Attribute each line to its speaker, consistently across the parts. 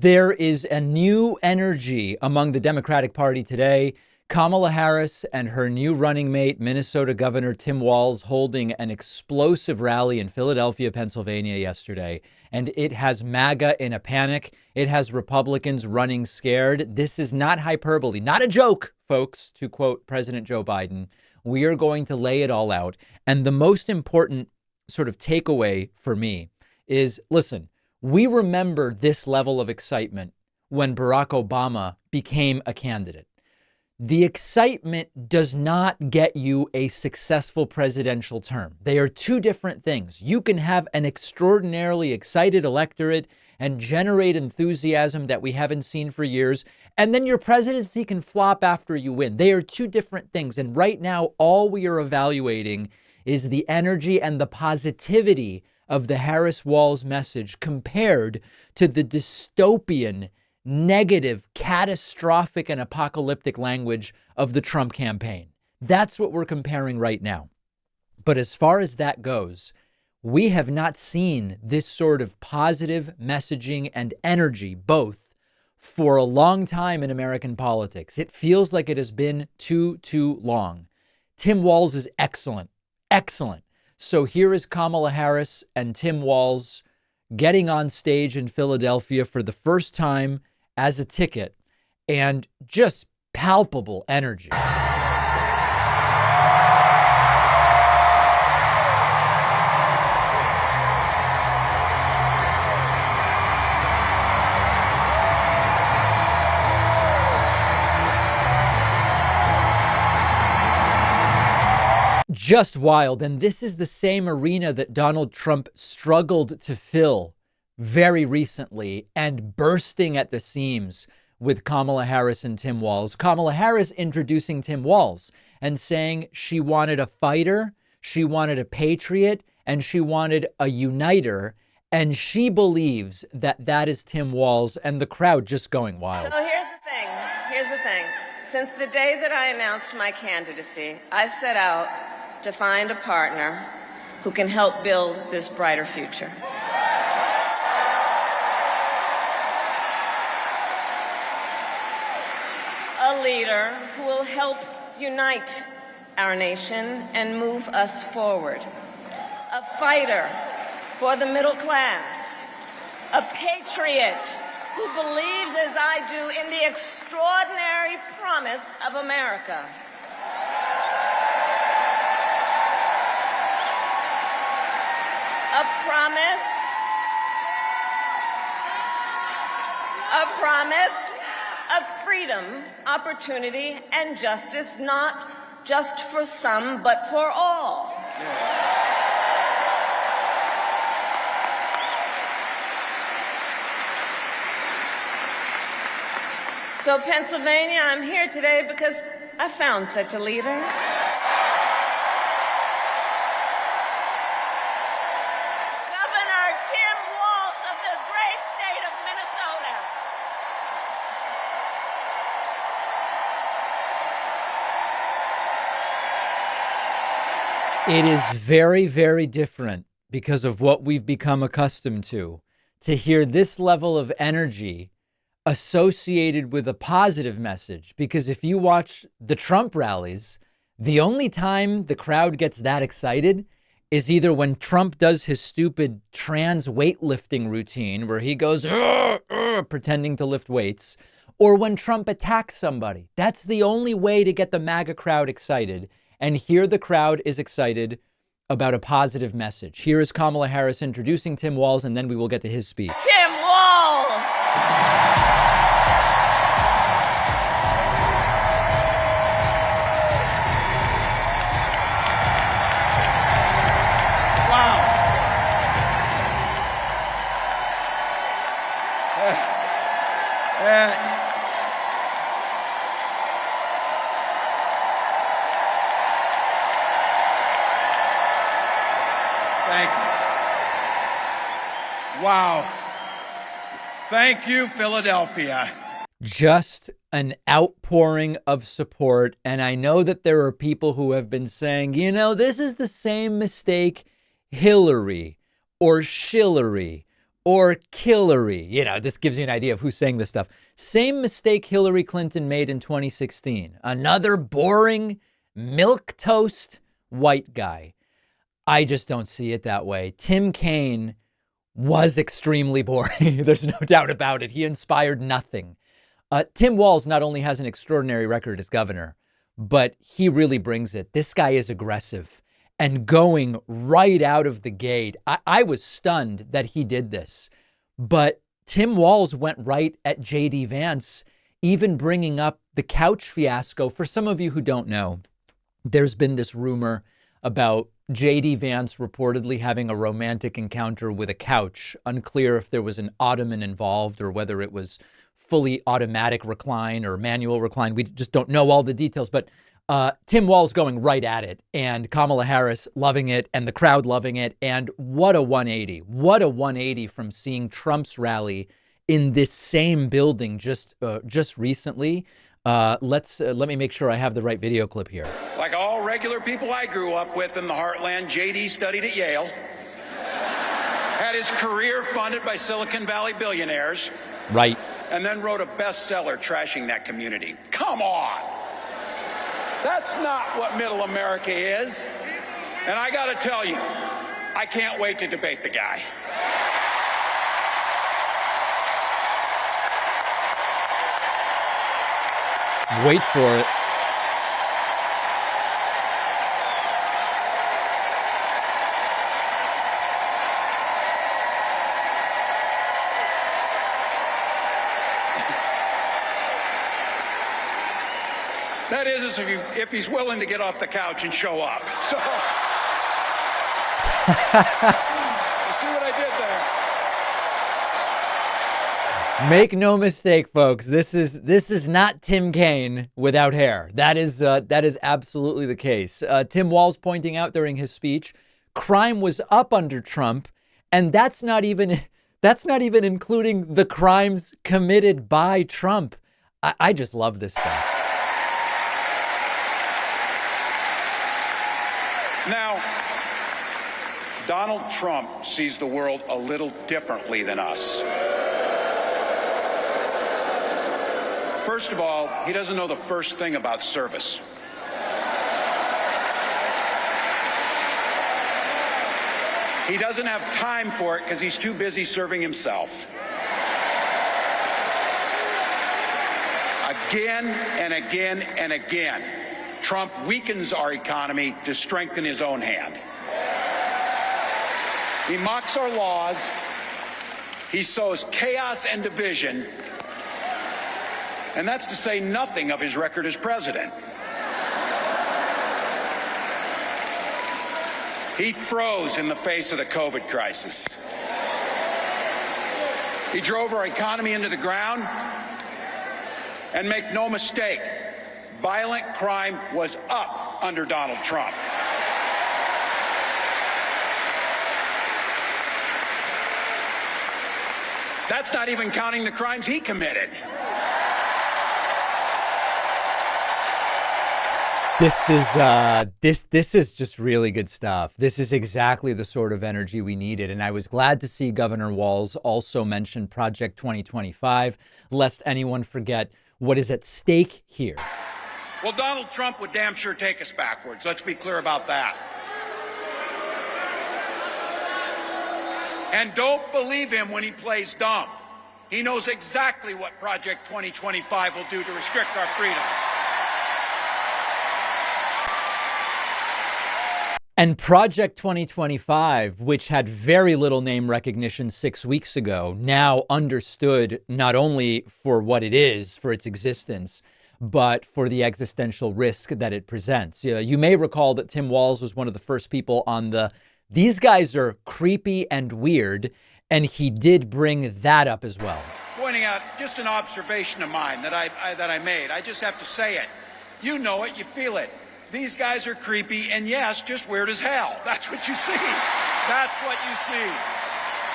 Speaker 1: There is a new energy among the Democratic Party today. Kamala Harris and her new running mate, Minnesota Governor Tim Walz, holding an explosive rally in Philadelphia, Pennsylvania yesterday. And it has MAGA in a panic. It has Republicans running scared. This is not hyperbole, not a joke, folks, to quote President Joe Biden. We are going to lay it all out. And the most important sort of takeaway for me is, listen, we remember this level of excitement when Barack Obama became a candidate. The excitement does not get you a successful presidential term. They are two different things. You can have an extraordinarily excited electorate and generate enthusiasm that we haven't seen for years, and then your presidency can flop after you win. They are two different things. And right now, all we are evaluating is the energy and the positivity of the Harris-Walz message compared to the dystopian, negative, catastrophic, and apocalyptic language of the Trump campaign. That's what we're comparing right now. But as far as that goes, we have not seen this sort of positive messaging and energy, both, for a long time in American politics. It feels like it has been too long. Tim Walz is excellent. Excellent. So here is Kamala Harris and Tim Walz getting on stage in Philadelphia for the first time as a ticket, and just palpable energy. Just wild. And this is the same arena that Donald Trump struggled to fill very recently, and bursting at the seams with Kamala Harris and Tim Walz. Kamala Harris introducing Tim Walz and saying she wanted a fighter, she wanted a patriot, and she wanted a uniter. And she believes that that is Tim Walz, and the crowd just going wild.
Speaker 2: So here's the thing. Since the day that I announced my candidacy, I set out to find a partner who can help build this brighter future. A leader who will help unite our nation and move us forward. A fighter for the middle class. A patriot who believes, as I do, in the extraordinary promise of America. A promise of freedom, opportunity, and justice, not just for some, but for all. So, Pennsylvania, I'm here today because I found such a leader.
Speaker 1: It is very, very different because of what we've become accustomed to hear this level of energy associated with a positive message. Because if you watch the Trump rallies, the only time the crowd gets that excited is either when Trump does his stupid trans weightlifting routine where he goes pretending to lift weights, or when Trump attacks somebody. That's the only way to get the MAGA crowd excited. And here the crowd is excited about a positive message. Here is Kamala Harris introducing Tim Walz, and then we will get to his speech.
Speaker 2: Tim Walz!
Speaker 3: Thank you. Wow. Thank you, Philadelphia.
Speaker 1: Just an outpouring of support. And I know that there are people who have been saying, you know, this is the same mistake Hillary or Shillery or Killary. You know, this gives you an idea of who's saying this stuff. Same mistake Hillary Clinton made in 2016. Another boring, milquetoast white guy. I just don't see it that way. Tim Kaine was extremely boring. There's no doubt about it. He inspired nothing. Tim Walz not only has an extraordinary record as governor, but he really brings it. This guy is aggressive and going right out of the gate. I was stunned that he did this, but Tim Walz went right at J.D. Vance, even bringing up the couch fiasco. For some of you who don't know, there's been this rumor about J.D. Vance reportedly having a romantic encounter with a couch. Unclear if there was an ottoman involved or whether it was fully automatic recline or manual recline. We just don't know all the details, but Tim Walz going right at it, and Kamala Harris loving it, and the crowd loving it. And what a 180. What a 180 from seeing Trump's rally in this same building just recently. Let me make sure I have the right video clip here.
Speaker 3: Like all regular people I grew up with in the heartland, JD studied at Yale, had his career funded by Silicon Valley billionaires,
Speaker 1: Right.
Speaker 3: and then wrote a bestseller trashing that community. Come on. That's not what middle America is. And I got to tell you, I can't wait to debate the guy.
Speaker 1: Wait for it.
Speaker 3: That is if he's willing to get off the couch and show up. So, you see what I did there?
Speaker 1: Make no mistake, folks. This is not Tim Kaine without hair. That is absolutely the case. Tim Walz pointing out during his speech, crime was up under Trump, and that's not even including the crimes committed by Trump. I just love this stuff.
Speaker 3: Now, Donald Trump sees the world a little differently than us. First of all, he doesn't know the first thing about service. He doesn't have time for it because he's too busy serving himself. Again and again and again, Trump weakens our economy to strengthen his own hand. He mocks our laws. He sows chaos and division. And that's to say nothing of his record as president. He froze in the face of the COVID crisis. He drove our economy into the ground. And make no mistake, violent crime was up under Donald Trump. That's not even counting the crimes he committed.
Speaker 1: This is just really good stuff. This is exactly the sort of energy we needed. And I was glad to see Governor Walz also mention Project 2025, lest anyone forget what is at stake here.
Speaker 3: Well, Donald Trump would damn sure take us backwards. Let's be clear about that. And don't believe him when he plays dumb. He knows exactly what Project 2025 will do to restrict our freedoms.
Speaker 1: And Project 2025, which had very little name recognition 6 weeks ago, now understood not only for what it is, for its existence, but for the existential risk that it presents. You may recall that Tim Walz was one of the first people on these guys are creepy and weird, and he did bring that up as well.
Speaker 3: Pointing out just an observation of mine that I made. I just have to say it. You know it, you feel it. These guys are creepy and, yes, just weird as hell. That's what you see. That's what you see.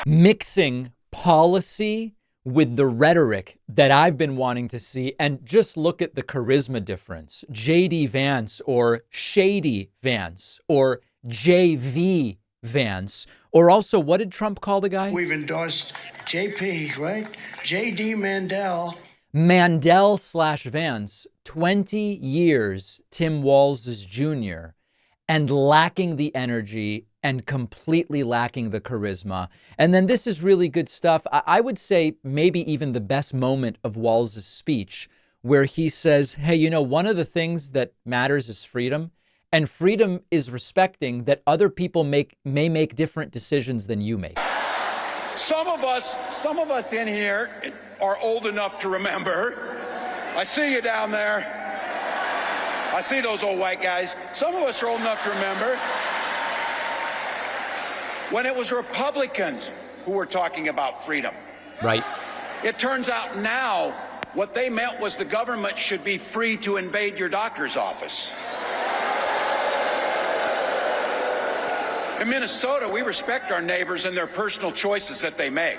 Speaker 1: Mixing policy with the rhetoric that I've been wanting to see, and just look at the charisma difference. J.D. Vance or Shady Vance or J.V. Vance Or also, what did Trump call the guy?
Speaker 4: We've endorsed JP, right? JD Mandel.
Speaker 1: Mandel/Vance, 20 years Tim Walz is junior, and lacking the energy and completely lacking the charisma. And then this is really good stuff. I would say maybe even the best moment of Walz's speech, where he says, hey, you know, one of the things that matters is freedom. And freedom is respecting that other people may make different decisions than you make.
Speaker 3: Some of us in here are old enough to remember. I see you down there. I see those old white guys. Some of us are old enough to remember when it was Republicans who were talking about freedom.
Speaker 1: Right.
Speaker 3: It turns out now what they meant was the government should be free to invade your doctor's office. In Minnesota, we respect our neighbors and their personal choices that they make.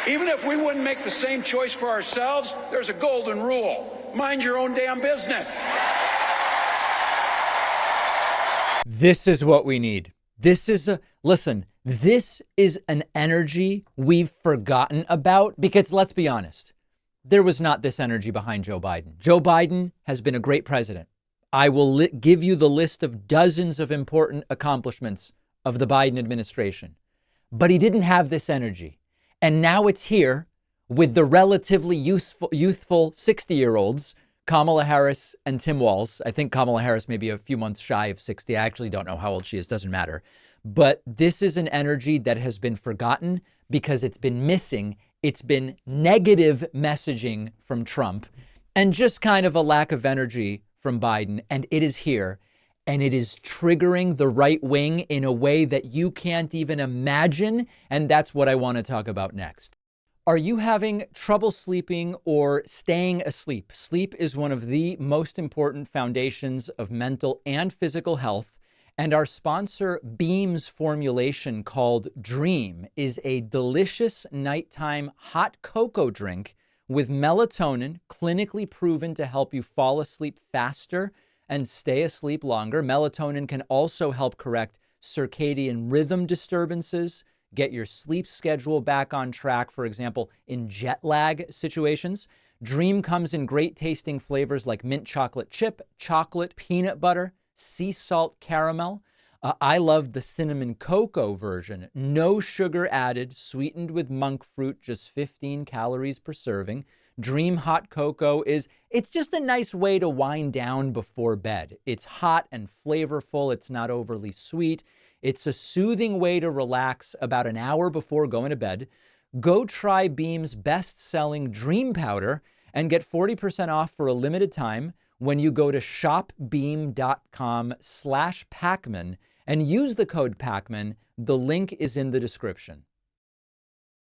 Speaker 3: Even if we wouldn't make the same choice for ourselves, there's a golden rule. Mind your own damn business.
Speaker 1: This is what we need. This is an energy we've forgotten about because, let's be honest, there was not this energy behind Joe Biden. Joe Biden has been a great president. I will give you the list of dozens of important accomplishments of the Biden administration. But he didn't have this energy. And now it's here with the relatively youthful 60-year-olds, Kamala Harris and Tim Walz. I think Kamala Harris may be a few months shy of 60. I actually don't know how old she is. Doesn't matter. But this is an energy that has been forgotten because it's been missing. It's been negative messaging from Trump and just kind of a lack of energy from Biden, and it is here, and it is triggering the right wing in a way that you can't even imagine, and that's what I want to talk about next. Are you having trouble sleeping or staying asleep? Sleep is one of the most important foundations of mental and physical health, and our sponsor Beam's formulation called Dream is a delicious nighttime hot cocoa drink with melatonin clinically proven to help you fall asleep faster and stay asleep longer. Melatonin can also help correct circadian rhythm disturbances, get your sleep schedule back on track, for example, in jet lag situations. Dream comes in great tasting flavors like mint chocolate chip, chocolate, peanut butter, sea salt caramel. I love the cinnamon cocoa version. No sugar added, sweetened with monk fruit, just 15 calories per serving. Dream hot cocoa it's just a nice way to wind down before bed. It's hot and flavorful. It's not overly sweet. It's a soothing way to relax about an hour before going to bed. Go try Beam's best-selling Dream Powder and get 40% off for a limited time when you go to shopbeam.com/Pacman and use the code Pacman. The link is in the description.